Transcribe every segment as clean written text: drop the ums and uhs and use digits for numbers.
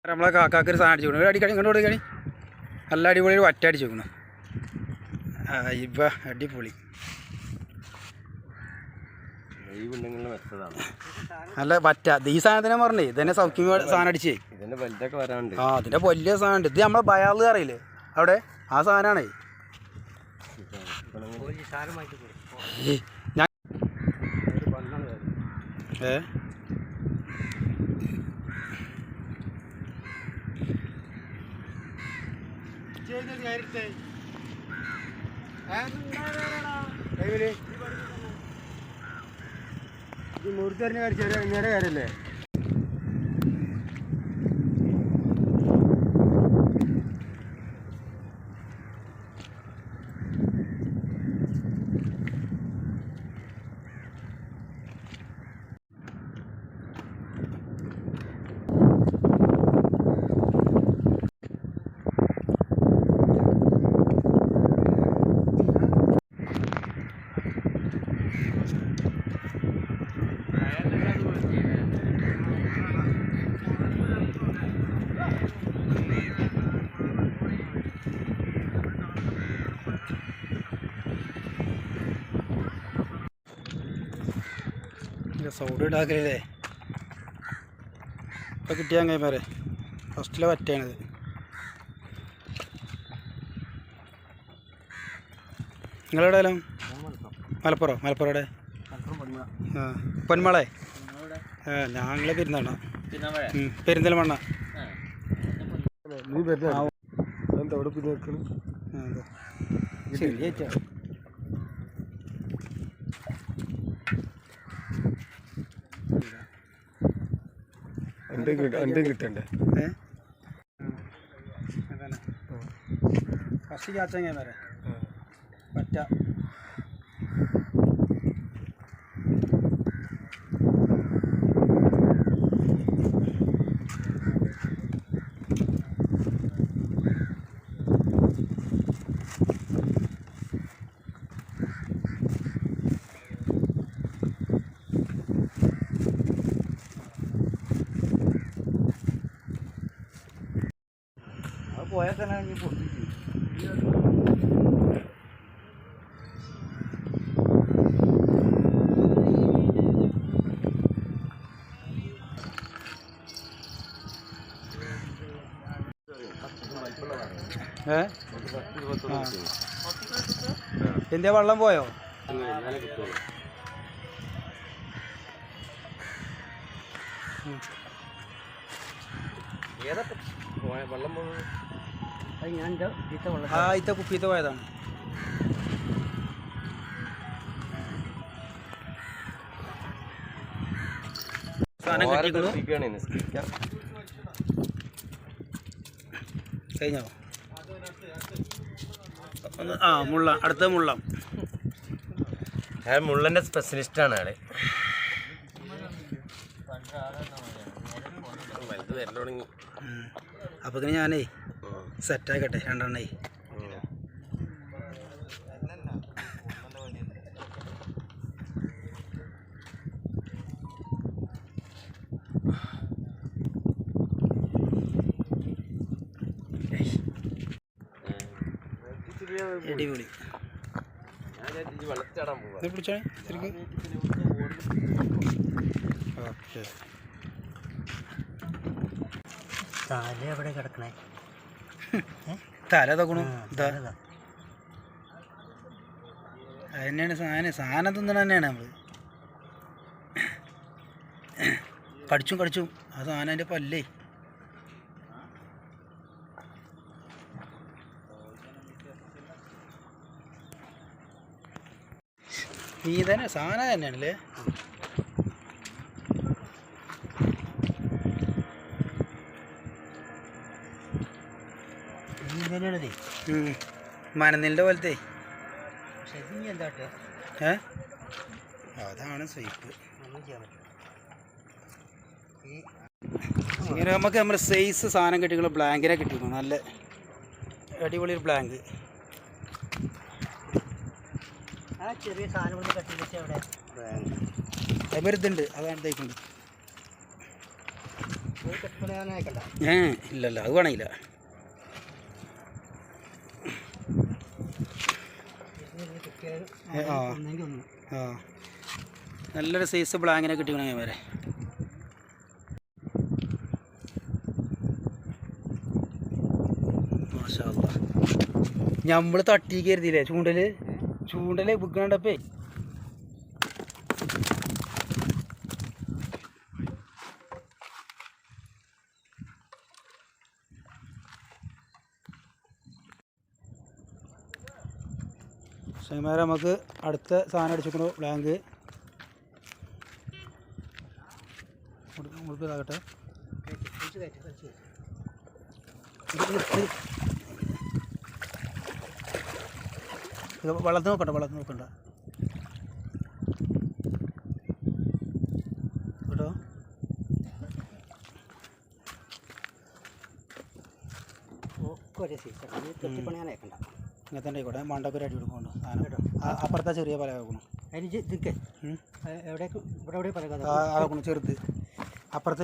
നമ്മളെ കാക്കാക്കൊരു സാധനം അടിച്ചു കൊടുക്കണം അടിക്കണി ഇങ്ങോട്ട് കൊടുക്കണി നല്ല അടിപൊളി ഒരു വറ്റ അടിച്ചു കൊടുക്കണം ഇപ്പം അടിപൊളി നല്ല വറ്റ ഈ സാധനത്തിനെ പറഞ്ഞേ ഇതന്നെ സൗഖ്യം സാധനം അടിച്ചേ ആ അതിൻ്റെ വലിയ സാധനം ഉണ്ട് ഇത് നമ്മളെ ബയാള് അറിയില്ലേ അവിടെ ആ സാധനമാണേ ഞാൻ മുഹൂർത്തറിഞ്ഞ കാര്യം നേരെ കാര്യല്ലേ സൗണ്ട് ഉണ്ടാക്കലേ ഇപ്പം കിട്ടിയാൽ കൈമാരെ ഫസ്റ്റിലെ പറ്റാണിത് നിങ്ങളെവിടെയാലും മലപ്പുറം മലപ്പുറം ആ പൊന്മളെ ഞങ്ങളെ പെരുന്നാള പെരിന്തൽമണ്ണ ശരി കിട്ടണ്ടേ ഫസ്റ്റ് ചാച്ചങ്ങ വരെ പറ്റ പോയാൽ തന്നെ എന്തിയാ വെള്ളം പോയോ വെള്ളം ഇത്ത കുപ്പിത്തെ പോയതാണ് കഴിഞ്ഞോ ആ മുള്ള അടുത്ത മുള്ളം മുള്ളൻ്റെ സ്പെഷ്യലിസ്റ്റാണ് ആള് തുടങ്ങി അപ്പോൾ ഇതിന് ഞാനേ സെറ്റാക്കട്ടെ രണ്ടെണ്ണേ അടിപൊളി പിടിച്ചോ ശരിക്കും ഓക്കെ തല എവിടെ കിടക്കണേ തല തക്കണു ഇതാ അതന്നെയാണ് സാധനം തിന്നണ തന്നെയാണ് നമ്മൾ കടിച്ചും ആ സാധനം അതിൻ്റെ പല്ലേ നീ തന്നെ സാധനം തന്നെയാണല്ലേ മനന്നിലിൻ്റെ പോലത്തെ അതാണ് സ്വൈപ്പ് ഇങ്ങനെ നമുക്ക് നമ്മുടെ സൈസ് സാധനം കിട്ടിയുള്ള ബ്ലാങ്കിനെ കിട്ടിയിരുന്നു നല്ല അടിപൊളി ഒരു ബ്ലാങ്ക് ചെറിയ സാധനം കട്ടി വെച്ചാൽ അവിടെ അതുപോലെ ഇതുണ്ട് അതാണ് തേക്കുണ്ട് കെട്ടിപ്പണിയാനായിക്കണ്ട. ഇല്ലല്ല അത് വേണമെങ്കില്ല. ഒന്നെങ്കിൽ ഒന്ന്. നല്ലൊരു സൈസ് ബ്ലാങ്കിനെ കിട്ടിക്കണേ വരെ. നമ്മൾ തട്ടി കരുതിയില്ലേ ചൂണ്ടല് വിൽക്കണ്ടപ്പേ. ചങ്ങന്മാരെ നമുക്ക് അടുത്ത സാധനം അടിച്ചിക്കണു ബ്ലാങ്ക്. നമ്മൾക്ക് ഇതാകട്ടെ. വെള്ളത്തിൽ നോക്കണ്ട കേട്ടോ. ഒരേ സൈസാണ്. കെട്ടിപ്പണിയാനായിക്കണ്ട. ഇങ്ങനത്തെ ആയിക്കോട്ടെ. മണ്ടൊക്കെ ഒരു അടി കൊടുക്കുന്നുണ്ട് സാധനം കേട്ടോ. അപ്പുറത്തെ ചെറിയ പല വെക്കണം. അതിന് ഇതൊക്കെ എവിടേക്ക് ഇവിടെ എവിടെ പല ആക്കണം ചെറുത് അപ്പുറത്തെ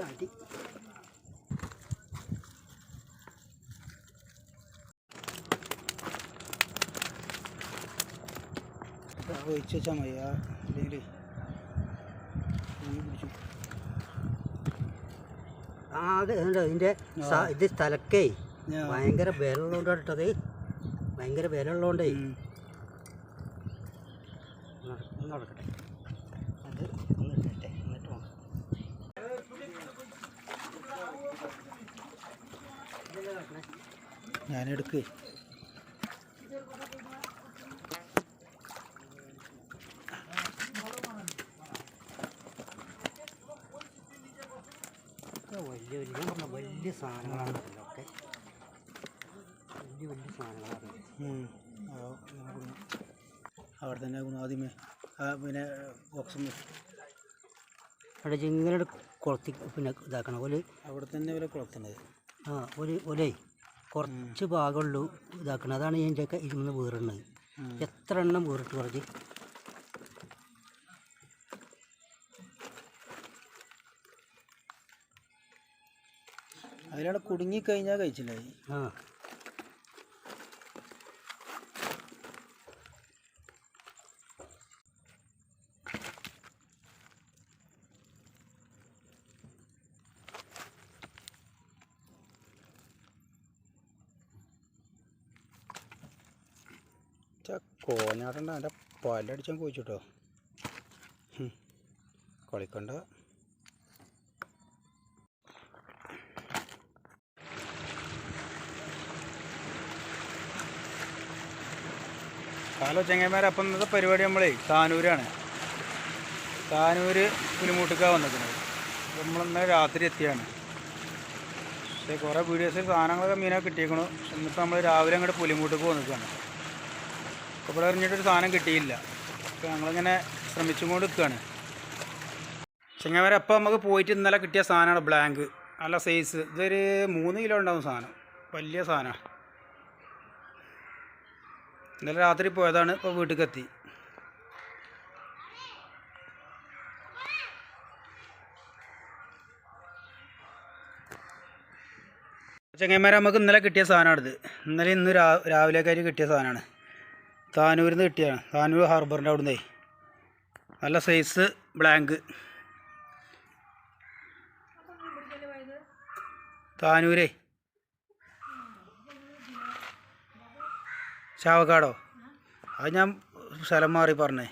അടി. ഒഴിച്ച് വെച്ചാൽ മതി. അല്ലെങ്കിൽ പിടിച്ചു. അത് ഇതിൻ്റെ ഇത് സ്ഥലക്കേ ഭയങ്കര വിലയുള്ളതുകൊണ്ടാണ് ഇട്ടത്. ഭയങ്കര വിലയുള്ളതുകൊണ്ടേ നടക്കട്ടെ. അത് ഒന്ന് ഇട്ടേ എന്നിട്ട് വേണം. ഞാനെടുക്ക്. വലിയ സാധനങ്ങളാണ് ഒക്കെ. വലിയ സാധനങ്ങളാണ്. അവിടെ തന്നെ ആദ്യമേ പിന്നെ ബോക്സ് അവിടെ ഇങ്ങനെ കുളത്തി പിന്നെ ഇതാക്കണം. ഒരു അവിടെ തന്നെ ഇവരെ കുളത്തുന്നത്. ഒരേ കുറച്ച് ഭാഗമുള്ളൂ ഇതാക്കണം. അതാണ് ഇതിൻ്റെയൊക്കെ ഇരുന്ന് വേറുള്ളത്. എത്ര എണ്ണം വേറിട്ട് കുറച്ച് അതിലവിടെ കുടുങ്ങിക്കഴിഞ്ഞാൽ കഴിച്ചില്ലായി. കോഞ്ഞാടണ്ട. എൻ്റെ പല്ലടിച്ചാൽ കോയിച്ചിട്ടോ. കളിക്കണ്ട. ഹലോ ചങ്ങന്മാരെ, അപ്പം ഇന്നത്തെ പരിപാടി നമ്മളെ താനൂരാണ്. താനൂർ പുലിമുട്ടുക്കാണ് വന്നിരിക്കുന്നത്. നമ്മളിന്നലെ രാത്രി എത്തിയാണ്. പക്ഷേ കുറേ വീഡിയോസിൽ സാധനങ്ങളൊക്കെ മീനൊക്കെ കിട്ടിയിരിക്കണു. എന്നിപ്പോൾ നമ്മൾ രാവിലെ അങ്ങോട്ട് പുലിമുട്ടുക്ക് വന്നിരിക്കുകയാണ്. അപ്പോൾ ഇവിടെ എറിഞ്ഞിട്ടൊരു സാധനം കിട്ടിയില്ല. അപ്പോൾ ഞങ്ങളിങ്ങനെ ശ്രമിച്ചുകൊണ്ട് നിൽക്കുകയാണ്. ചങ്ങന്മാരെ, അപ്പം നമുക്ക് പോയിട്ട് ഇന്നലെ കിട്ടിയ സാധനമാണ് ബ്ലാങ്ക്. നല്ല സൈസ്. ഇതൊരു 3 കിലോ ഉണ്ടാവും സാധനം. വലിയ സാധനമാണ്. ഇന്നലെ രാത്രി പോയതാണ്. ഇപ്പോൾ വീട്ടിലേക്ക് എത്തി. ചങ്ങന്മാരെ, നമുക്ക് ഇന്നലെ കിട്ടിയ സാധനമാണിത്. ഇന്നലെ ഇന്ന് രാവിലേക്കായിട്ട് കിട്ടിയ സാധനമാണ്. താനൂരിൽ നിന്ന് കിട്ടിയതാണ്. താനൂർ ഹാർബറിൻ്റെ അവിടെ നിന്നേ നല്ല സൈസ് ബ്ലാങ്ക്. താനൂരേ ചാവക്കാടോ? അത് ഞാൻ സ്ഥലം മാറി പറഞ്ഞേ.